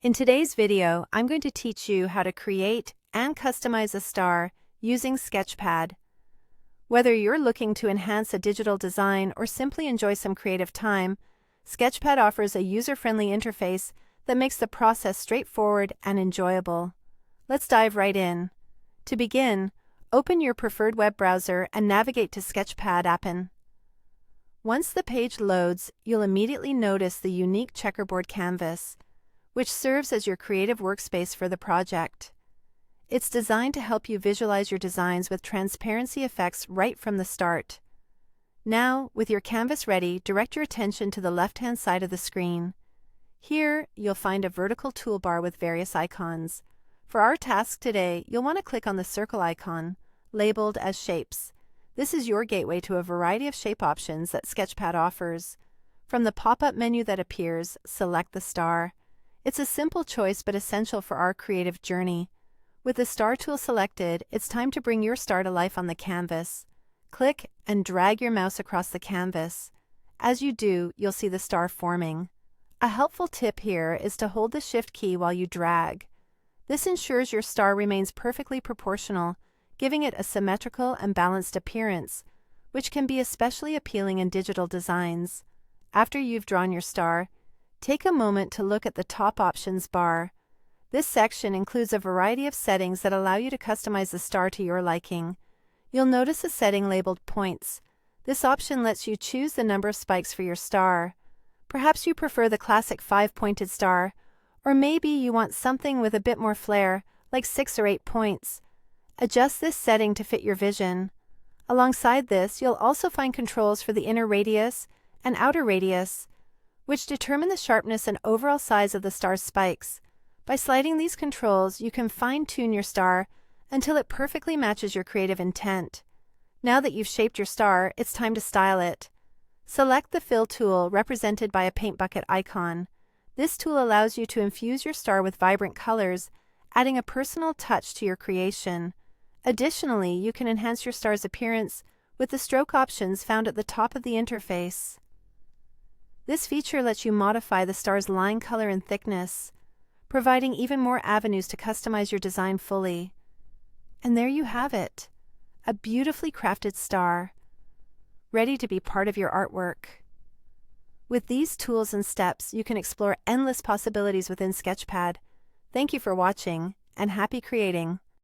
In today's video, I'm going to teach you how to create and customize a star using Sketchpad. Whether you're looking to enhance a digital design or simply enjoy some creative time, Sketchpad offers a user-friendly interface that makes the process straightforward and enjoyable. Let's dive right in. To begin, open your preferred web browser and navigate to Sketchpad app. Once the page loads, you'll immediately notice the unique checkerboard canvas, which serves as your creative workspace for the project. It's designed to help you visualize your designs with transparency effects right from the start. Now, with your canvas ready, direct your attention to the left-hand side of the screen. Here, you'll find a vertical toolbar with various icons. For our task today, you'll want to click on the circle icon, labeled as Shapes. This is your gateway to a variety of shape options that Sketchpad offers. From the pop-up menu that appears, select the star. It's a simple choice but essential for our creative journey. With the star tool selected, it's time to bring your star to life on the canvas. Click and drag your mouse across the canvas. As you do, you'll see the star forming. A helpful tip here is to hold the Shift key while you drag. This ensures your star remains perfectly proportional, giving it a symmetrical and balanced appearance, which can be especially appealing in digital designs. After you've drawn your star, take a moment to look at the top options bar. This section includes a variety of settings that allow you to customize the star to your liking. You'll notice a setting labeled Points. This option lets you choose the number of spikes for your star. Perhaps you prefer the classic 5-pointed star, or maybe you want something with a bit more flair, like 6 or 8 points. Adjust this setting to fit your vision. Alongside this, you'll also find controls for the inner radius and outer radius, which determine the sharpness and overall size of the star's spikes. By sliding these controls, you can fine-tune your star until it perfectly matches your creative intent. Now that you've shaped your star, it's time to style it. Select the Fill tool, represented by a paint bucket icon. This tool allows you to infuse your star with vibrant colors, adding a personal touch to your creation. Additionally, you can enhance your star's appearance with the stroke options found at the top of the interface. This feature lets you modify the star's line color and thickness, providing even more avenues to customize your design fully. And there you have it, a beautifully crafted star, ready to be part of your artwork. With these tools and steps, you can explore endless possibilities within Sketchpad. Thank you for watching, and happy creating!